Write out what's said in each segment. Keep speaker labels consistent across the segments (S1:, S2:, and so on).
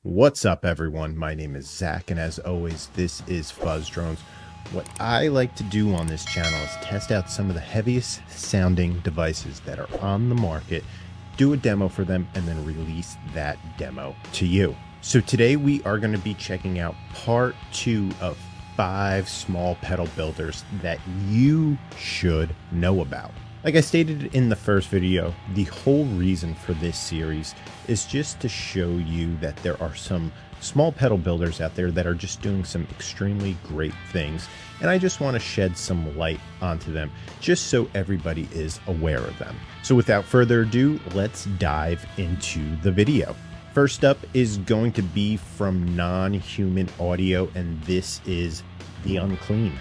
S1: What's up, everyone? My name is Zach, and as always, this is Fuzz Drones. What I like to do on this channel is test out some of the heaviest sounding devices that are on the market, do a demo for them, and then release that demo to you. So today we are going to be checking out part 2 of 5 small pedal builders that you should know about. Like I stated in the first video, the whole reason for this series is just to show you that there are some small pedal builders out there that are just doing some extremely great things, and I just want to shed some light onto them just so everybody is aware of them. So without further ado, let's dive into the video. First up is going to be from Non-Human Audio, and this is the UNCLEAN.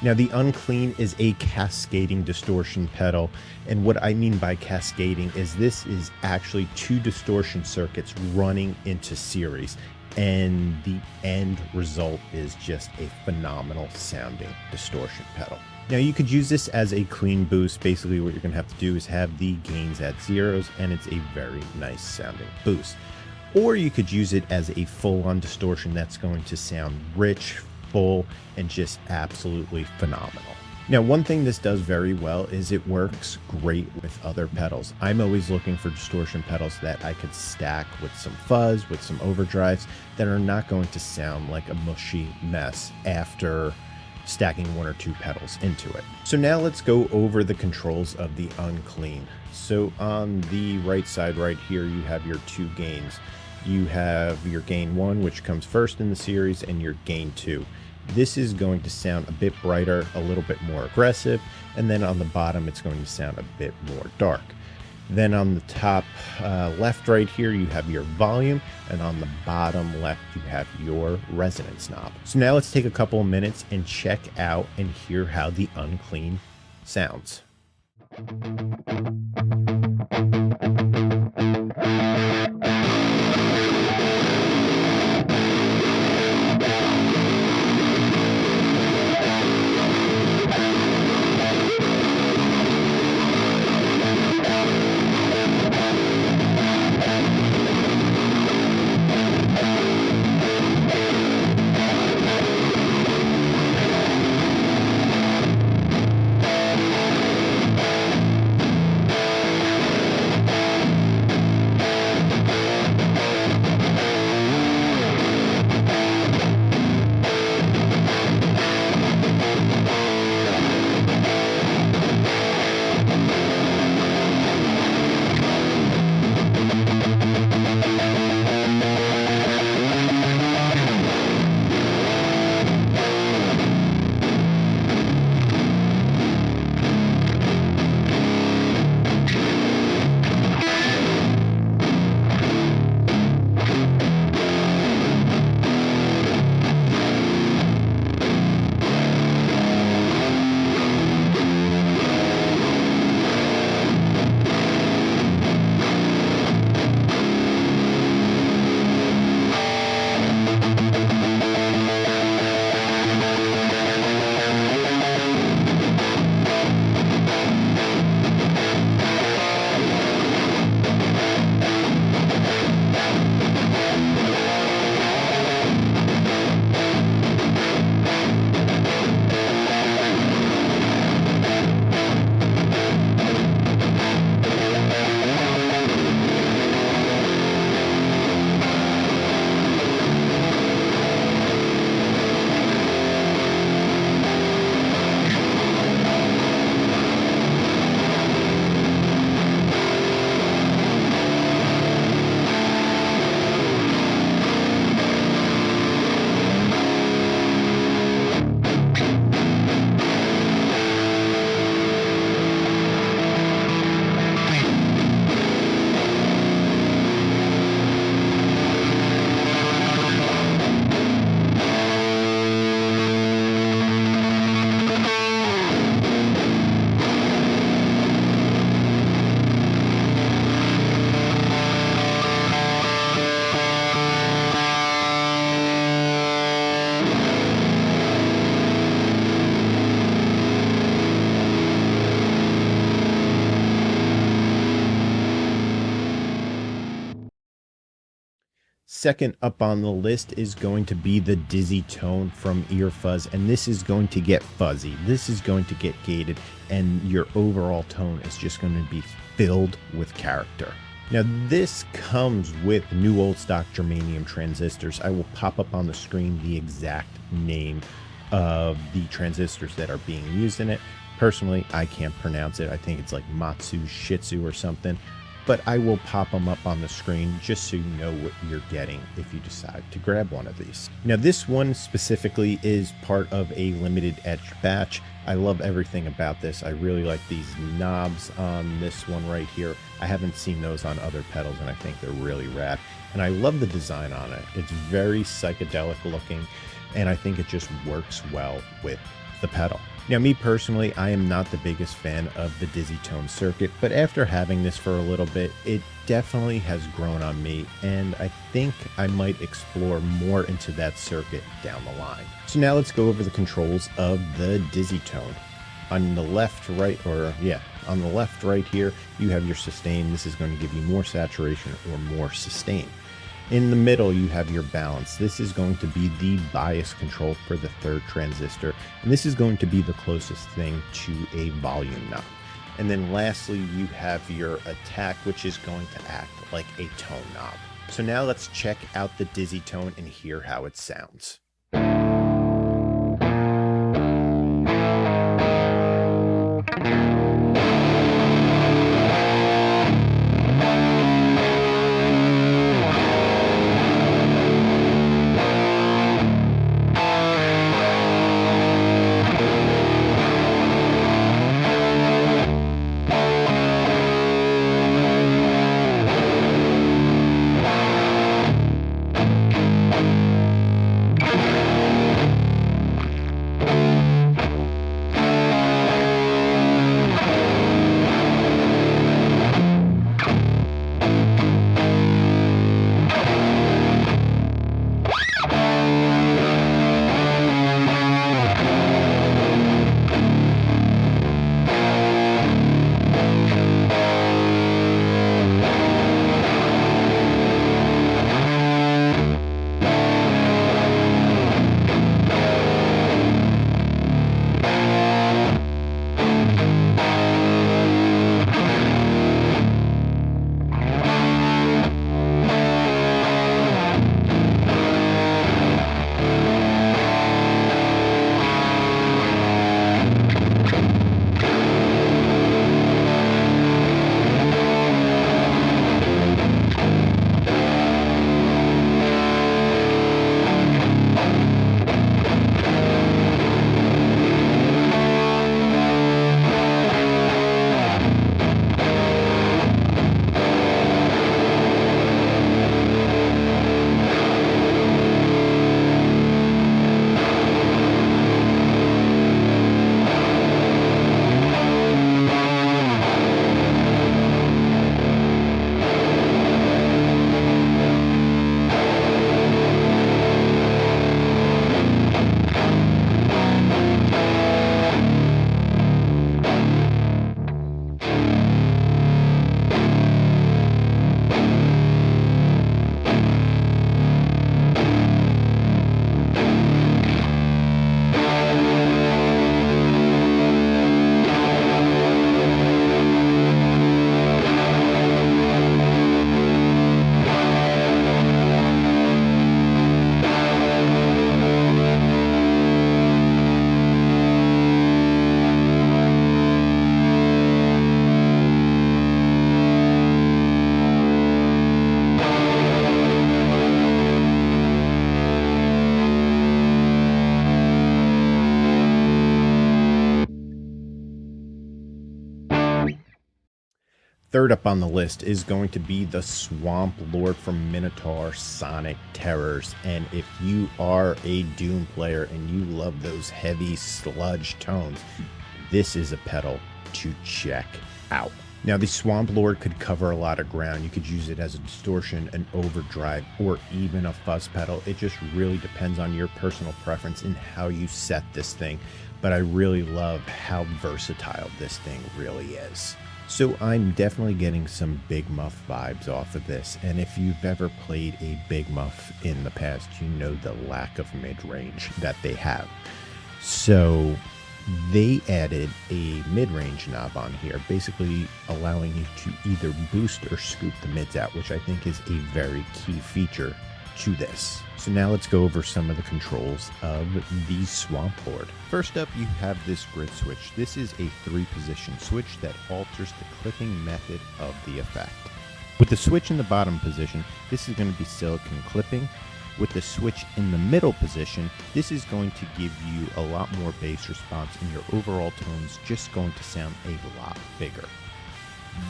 S1: Now, the UNCLEAN is a cascading distortion pedal, and what I mean by cascading is this is actually 2 distortion circuits running into series, and the end result is just a phenomenal sounding distortion pedal. Now, you could use this as a clean boost. Basically, what you're going to have to do is have the gains at zeros, and it's a very nice sounding boost. Or you could use it as a full-on distortion that's going to sound rich, full, and just absolutely phenomenal. Now, one thing this does very well is it works great with other pedals. I'm always looking for distortion pedals that I could stack with some fuzz, with some overdrives, that are not going to sound like a mushy mess after stacking 1 or 2 pedals into it. So now let's go over the controls of the UNCLEAN. So on the right side right here, you have your 2 gains. You have your gain 1, which comes first in the series, and your gain 2. This is going to sound a bit brighter, a little bit more aggressive, and then on the bottom it's going to sound a bit more dark. Then on the top left right here, you have your volume, and on the bottom left you have your resonance knob. So now let's take a couple of minutes and check out and hear how the UNCLEAN sounds. Second up on the list is going to be the Dizzy Tone from FUZZ, and this is going to get fuzzy. This is going to get gated, and your overall tone is just going to be filled with character. Now, this comes with new old stock germanium transistors. I will pop up on the screen the exact name of the transistors that are being used in it. Personally, I can't pronounce it. I think it's like Matsu Shitsu or something, but I will pop them up on the screen just so you know what you're getting if you decide to grab one of these. Now, this one specifically is part of a limited etched batch. I love everything about this. I really like these knobs on this one right here. I haven't seen those on other pedals, and I think they're really rad. And I love the design on it. It's very psychedelic looking, and I think it just works well with the pedal. Now, me personally, I am not the biggest fan of the Dizzy Tone circuit, but after having this for a little bit, it definitely has grown on me, and I think I might explore more into that circuit down the line. So now let's go over the controls of the Dizzy Tone. On the left, right, on the left right here, you have your sustain. This is going to give you more saturation or more sustain. In the middle, you have your balance. This is going to be the bias control for the third transistor, and this is going to be the closest thing to a volume knob. And then lastly, you have your attack, which is going to act like a tone knob. So now let's check out the Dizzy Tone and hear how it sounds. Third up on the list is going to be the Swamp Lord from MINOTAUR Sonic Terrors. And if you are a Doom player and you love those heavy sludge tones, this is a pedal to check out. Now, the Swamp Lord could cover a lot of ground. You could use it as a distortion, an overdrive, or even a fuzz pedal. It just really depends on your personal preference and how you set this thing. But I really love how versatile this thing really is. So I'm definitely getting some Big Muff vibes off of this, and if you've ever played a Big Muff in the past, you know the lack of mid-range that they have. So they added a mid-range knob on here, basically allowing you to either boost or scoop the mids out, which I think is a very key feature to this. So now let's go over some of the controls of the Swamp Lord. First up, you have this grid switch. This is a 3-position switch that alters the clipping method of the effect. With the switch in the bottom position, this is going to be silicone clipping. With the switch in the middle position, this is going to give you a lot more bass response, and your overall tone's just going to sound a lot bigger.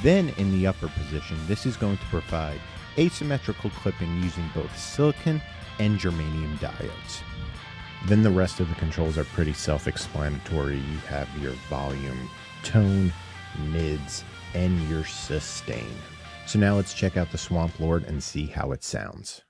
S1: Then in the upper position, this is going to provide asymmetrical clipping using both silicon and germanium diodes. Then the rest of the controls are pretty self-explanatory. You have your volume, tone, mids, and your sustain. So now let's check out the Swamp Lord and see how it sounds.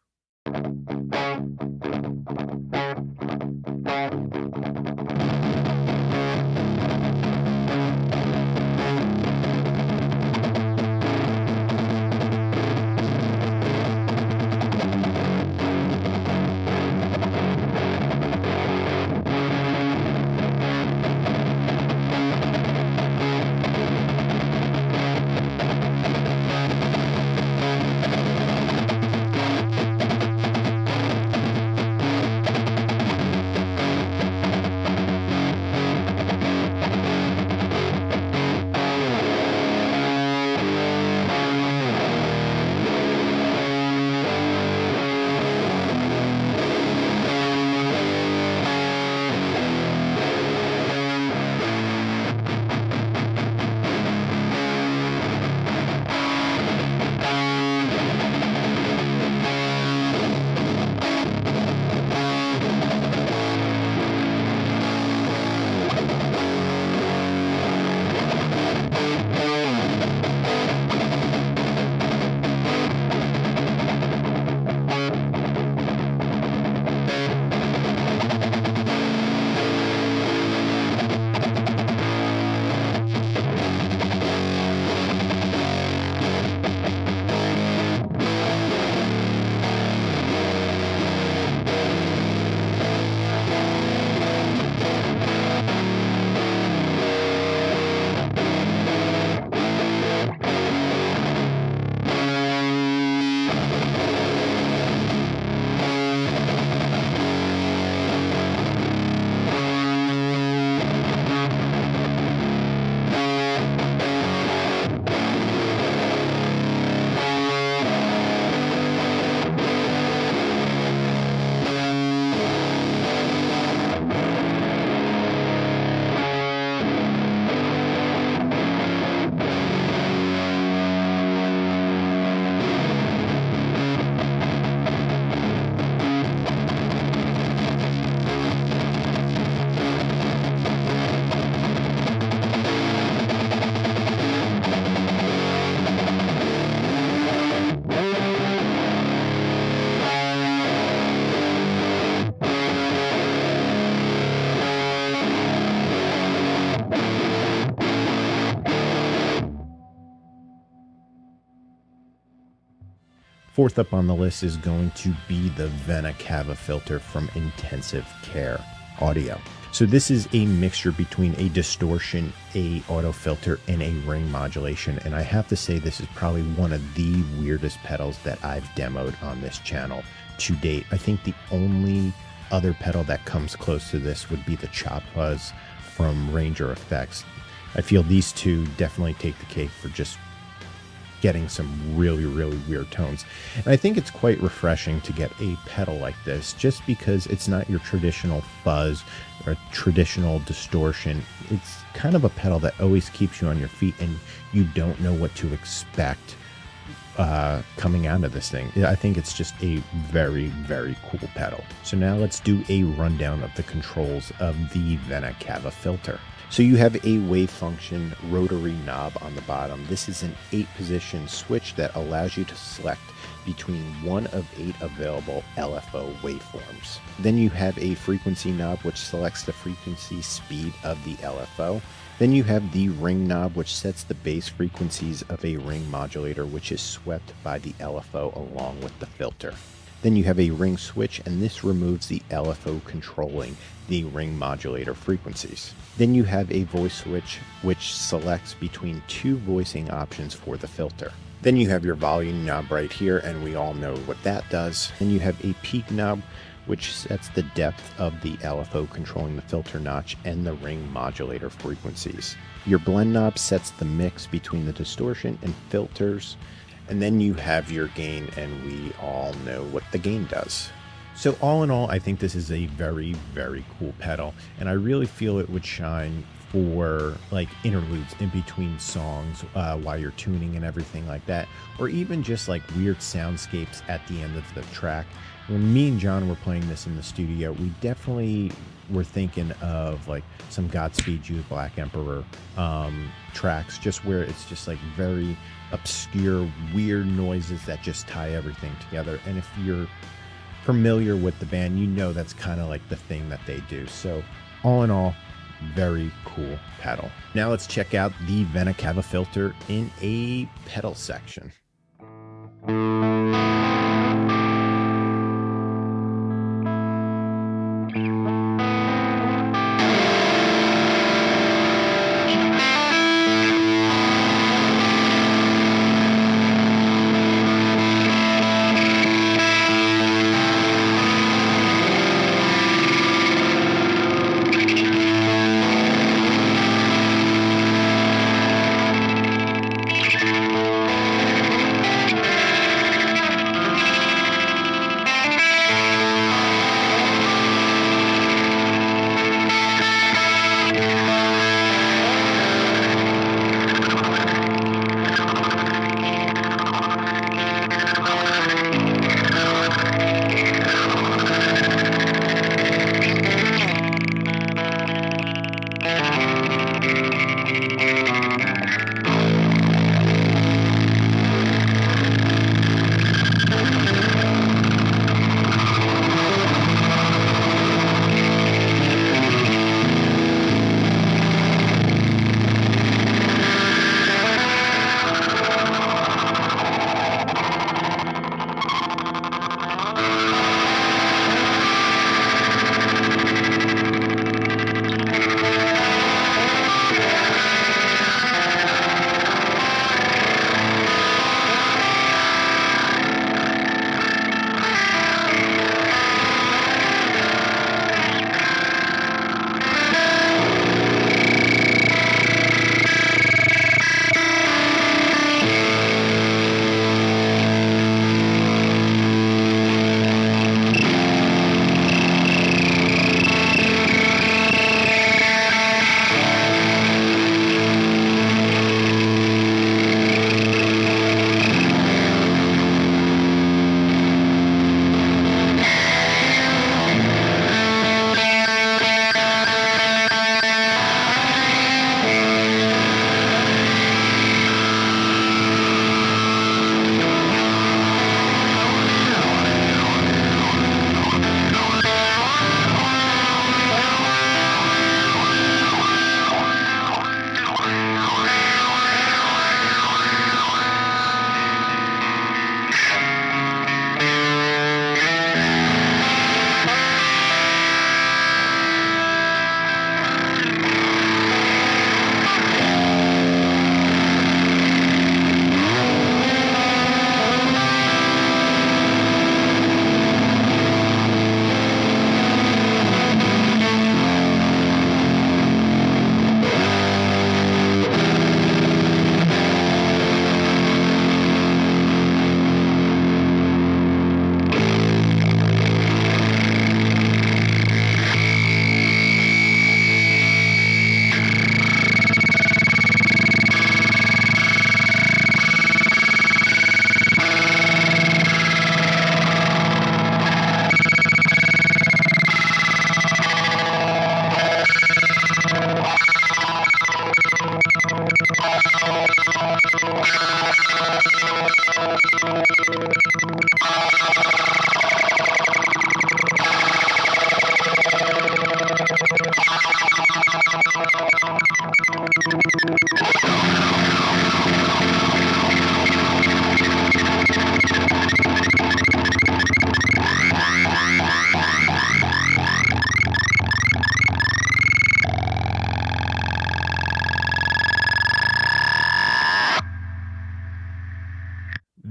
S1: Fourth up on the list is going to be the Vena Cava filter from Intensive Care Audio. So this is a mixture between a distortion, a auto filter, and a ring modulation. And I have to say this is probably one of the weirdest pedals that I've demoed on this channel to date. I think the only other pedal that comes close to this would be the Chop Fuzz from Ranger Effects. I feel these two definitely take the cake for just getting some really weird tones. And I think it's quite refreshing to get a pedal like this, just because it's not your traditional fuzz or a traditional distortion. It's kind of a pedal that always keeps you on your feet, and you don't know what to expect coming out of this thing. I think it's just a very cool pedal. So now let's do a rundown of the controls of the Vena Cava filter. So you have a wave function rotary knob on the bottom. This is an 8-position switch that allows you to select between one of 8 available LFO waveforms. Then you have a frequency knob which selects the frequency speed of the LFO. Then you have the ring knob which sets the base frequencies of a ring modulator which is swept by the LFO along with the filter. Then you have a ring switch, and this removes the LFO controlling the ring modulator frequencies. Then you have a voice switch which selects between 2 voicing options for the filter. Then you have your volume knob right here, and we all know what that does. Then you have a peak knob which sets the depth of the LFO controlling the filter notch and the ring modulator frequencies. Your blend knob sets the mix between the distortion and filters. And then you have your gain, and we all know what the gain does. So all in all, I think this is a very, very cool pedal, and I really feel it would shine for like interludes in between songs while you're tuning and everything like that, or even just like weird soundscapes at the end of the track. When me and John were playing this in the studio, we definitely were thinking of like some Godspeed You Black Emperor tracks, just where it's just like very obscure, weird noises that just tie everything together. And if you're familiar with the band, you know that's kind of like the thing that they do. So all in all, very cool pedal. Now let's check out the Vena Cava filter in a pedal section.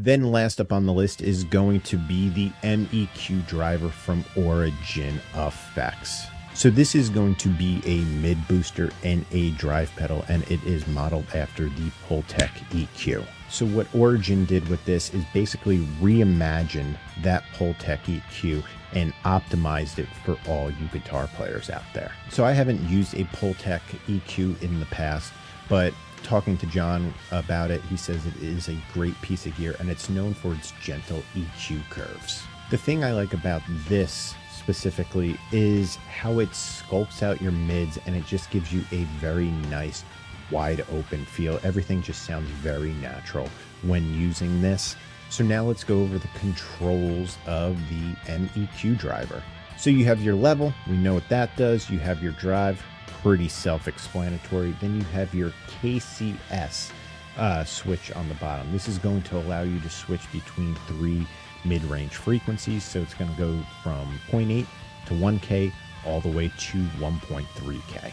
S1: Then last up on the list is going to be the MEQ driver from Origin Effects. So this is going to be a mid booster and a drive pedal, and it is modeled after the Pultec EQ. So what Origin did with this is basically reimagine that Pultec EQ and optimized it for all you guitar players out there. So I haven't used a Pultec EQ in the past, but talking to John about it, he says it is a great piece of gear and it's known for its gentle EQ curves. The thing I like about this specifically is how it sculpts out your mids, and it just gives you a very nice wide open feel. Everything just sounds very natural when using this. So now let's go over the controls of the MEQ driver. So you have your level, we know what that does. You have your drive, pretty self-explanatory. Then you have your KCS switch on the bottom. This is going to allow you to switch between 3 mid-range frequencies, so it's going to go from 0.8 to 1K all the way to 1.3K.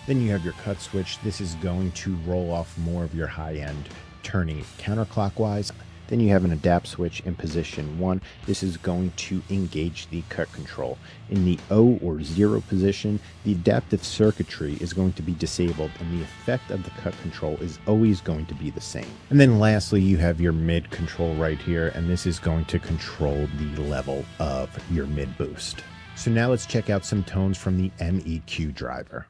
S1: Then you have your cut switch. This is going to roll off more of your high end, turning it counterclockwise. Then you have an adapt switch in position 1. This is going to engage the cut control. In the O or 0 position, the adaptive circuitry is going to be disabled, and the effect of the cut control is always going to be the same. And then lastly, you have your mid control right here, and this is going to control the level of your mid boost. So now let's check out some tones from the MEQ driver.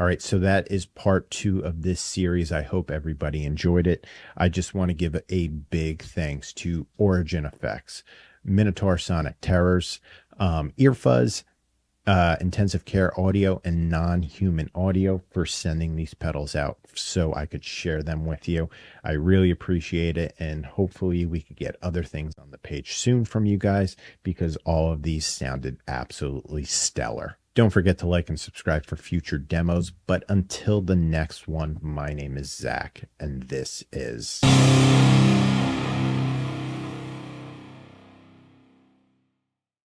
S1: All right, so that is part 2 of this series. I hope everybody enjoyed it. I just want to give a big thanks to Origin Effects, Minotaur Sonic Terrors, Ear Fuzz, Intensive Care Audio, and Non-Human Audio for sending these pedals out so I could share them with you. I really appreciate it, and hopefully we could get other things on the page soon from you guys, because all of these sounded absolutely stellar. Don't forget to like and subscribe for future demos, but until the next one, my name is Zach, and this is...